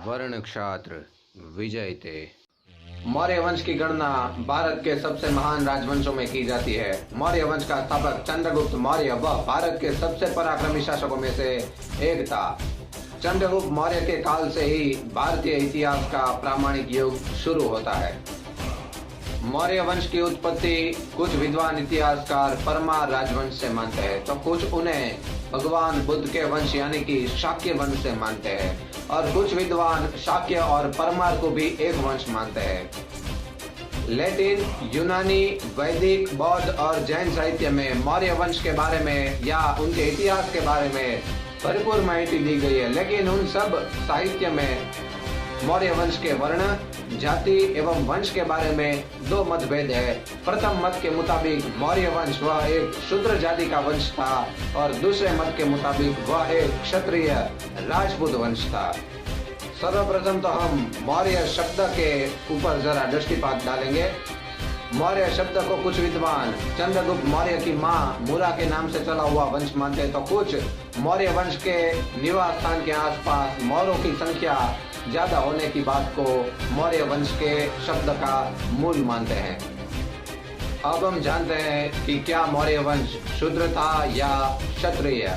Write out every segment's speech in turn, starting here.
वर्ण क्षात्र विजय थे। मौर्य वंश की गणना भारत के सबसे महान राजवंशों में की जाती है। मौर्य वंश का स्थापक चंद्रगुप्त मौर्य वह भारत के सबसे पराक्रमी शासकों में से एक था। चंद्रगुप्त मौर्य के काल से ही भारतीय इतिहास का प्रामाणिक युग शुरू होता है। मौर्य वंश की उत्पत्ति कुछ विद्वान इतिहासकार परमार राजवंश से मानते हैं, तो कुछ उन्हें भगवान बुद्ध के वंश यानी कि शाक्य वंश से मानते हैं, और कुछ विद्वान शाक्य और परमार को भी एक वंश मानते हैं। लैटिन, यूनानी, वैदिक, बौद्ध और जैन साहित्य में मौर्य वंश के बारे में या उनके इतिहास के बारे में भरपूर माहिती दी गई है, लेकिन उन सब साहित्य में मौर्य वंश के वर्ण, जाति एवं वंश के बारे में दो मतभेद है। प्रथम मत के मुताबिक मौर्य वंश वह एक शूद्र जाति का वंश था और दूसरे मत के मुताबिक वह एक क्षत्रिय राजपूत वंश था। सर्वप्रथम तो हम मौर्य शब्द के ऊपर जरा दृष्टिपात डालेंगे। मौर्य शब्द को कुछ विद्वान चंद्रगुप्त मौर्य की मां मुरा के नाम से चला हुआ वंश मानते हैं, तो कुछ मौर्य वंश के निवास स्थान के आसपास मौर्यों की संख्या ज्यादा होने की बात को मौर्य वंश के शब्द का मूल मानते हैं। अब हम जानते हैं कि क्या मौर्य वंश शूद्र था या क्षत्रिय।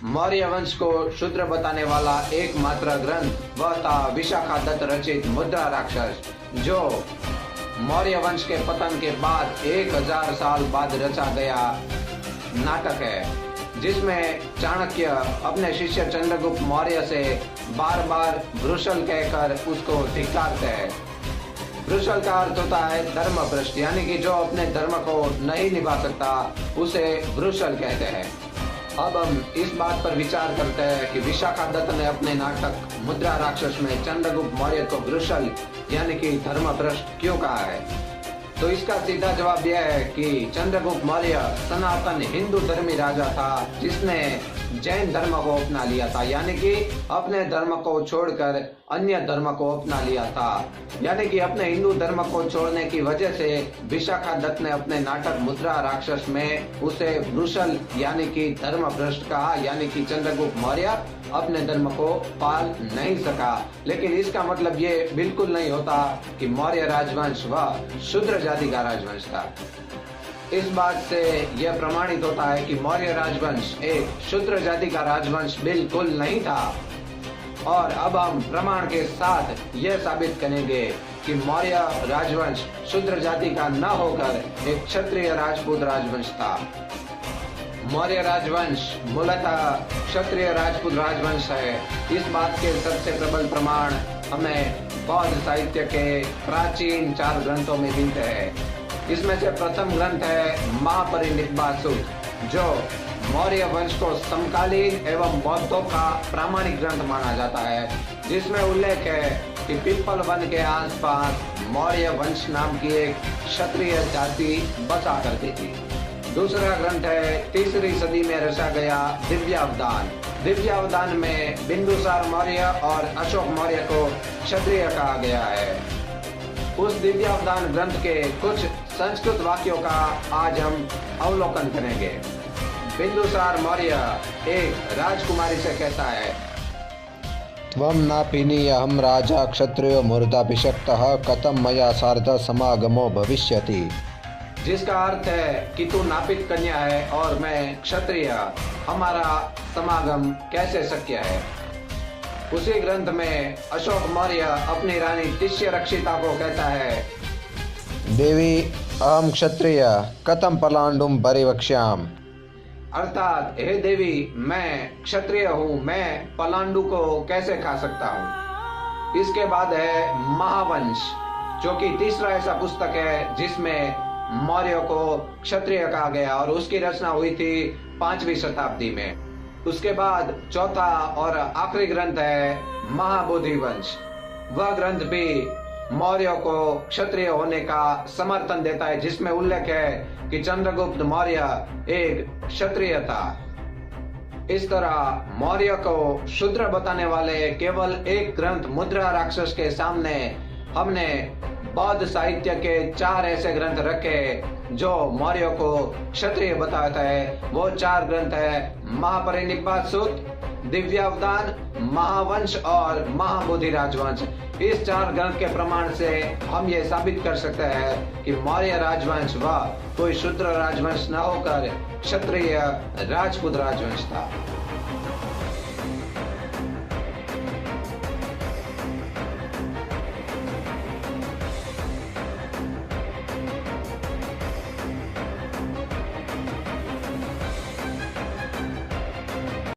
मौर्य वंश को शूद्र बताने वाला एकमात्र ग्रंथ वह था विशाखादत्त रचित मुद्रा राक्षस, जो मौर्य वंश के पतन के बाद 1000 साल बाद रचा गया नाटक है, जिसमें चाणक्य अपने शिष्य चंद्रगुप्त मौर्य से बार बार ब्रुशल कहकर उसको धिक्कारते हैं। ब्रुशल का अर्थ होता है धर्म भ्रष्ट, यानी कि जो अपने धर्म को नहीं निभा सकता उसे ब्रुशल कहते हैं। अब हम इस बात पर विचार करते हैं कि विशाखादत्त ने अपने नाटक मुद्रा राक्षस में चंद्रगुप्त मौर्य को ब्रुशल यानी कि धर्म भ्रष्ट क्यों कहा है। तो इसका सीधा जवाब यह है कि चंद्रगुप्त मौर्य सनातन हिंदू धर्मी राजा था, जिसने जैन धर्म को अपना लिया था, यानी कि अपने धर्म को छोड़कर अन्य धर्म को अपना लिया था। यानी कि अपने हिंदू धर्म को छोड़ने की वजह से विशाखादत्त ने अपने नाटक मुद्रा राक्षस में उसे ब्रुशल यानी कि धर्म भ्रष्ट कहा, यानी कि चंद्रगुप्त मौर्य अपने धर्म को पाल नहीं सका। लेकिन इसका मतलब ये बिल्कुल नहीं होता कि मौर्य राजवंश वह शूद्र जाति का राजवंश था। इस बात से यह प्रमाणित होता है कि मौर्य राजवंश एक शूद्र जाति का राजवंश बिल्कुल नहीं था। और अब हम प्रमाण के साथ यह साबित करेंगे कि मौर्य राजवंश शूद्र जाति का न होकर एक क्षत्रिय राजपूत राजवंश था। मौर्य राजवंश मूलतः क्षत्रिय राजपूत राजवंश है। इस बात के सबसे प्रबल प्रमाण हमें बौद्ध साहित्य के प्राचीन 4 ग्रंथों में मिलते हैं। इसमें से प्रथम ग्रंथ है महापरिनिब्बात सूत्र, जो मौर्य वंश को समकालीन एवं बौद्धों का प्रामाणिक ग्रंथ माना जाता है, जिसमें उल्लेख है कि पिप्पल वन के आसपास मौर्य वंश नाम की एक क्षत्रिय जाति बसा करती थी। दूसरा ग्रंथ है 3री सदी में रचा गया दिव्यावदान। दिव्यावदान में बिंदुसार मौर्य और अशोक मौर्य को क्षत्रिय कहा गया है। उस दिव्यावदान ग्रंथ के कुछ संस्कृत वाक्यों का आज हम अवलोकन करेंगे। बिंदुसार मौर्य एक राजकुमारी से कहता है, त्वं नापिनी अहं राजा क्षत्रियो मूर्धाभिषक्तः कथं मया सार्ध समागमो भविष्यति। जिसका अर्थ है कि तू नापित कन्या है और मैं क्षत्रिय, हमारा समागम कैसे शक्य है। उसी ग्रंथ में अशोक मौर्य अपनी रानी तिष्य रक्षिता को कहता है, देवी अहम क्षत्रिय कथम पलांडुम परिवक्ष्याम। अर्थात हे देवी, मैं क्षत्रिय हूँ, मैं पलांडु को कैसे खा सकता हूँ। इसके बाद है महावंश, जो कि तीसरा ऐसा पुस्तक है जिसमें मौर्य को क्षत्रिय कहा गया और उसकी रचना हुई थी 5वीं शताब्दी में। उसके बाद चौथा और आखिरी ग्रंथ है महाबोधि वंश। वह ग्रंथ भी मौर्य को क्षत्रिय होने का समर्थन देता है, जिसमें उल्लेख है कि चंद्रगुप्त मौर्य एक क्षत्रिय था। इस तरह मौर्य को शूद्र बताने वाले केवल एक ग्रंथ मुद्रा राक्षस के सामने हमने बौद्ध साहित्य के 4 ऐसे ग्रंथ रखे जो मौर्य को क्षत्रिय बताता है। वो 4 ग्रंथ है महापरिनिब्बात सूत्र, दिव्यावदान, महावंश और महाबोधि राजवंश। इस 4 ग्रंथ के प्रमाण से हम ये साबित कर सकते हैं कि मौर्य राजवंश वह कोई शूद्र राजवंश न होकर क्षत्रिय राजपूत राजवंश था।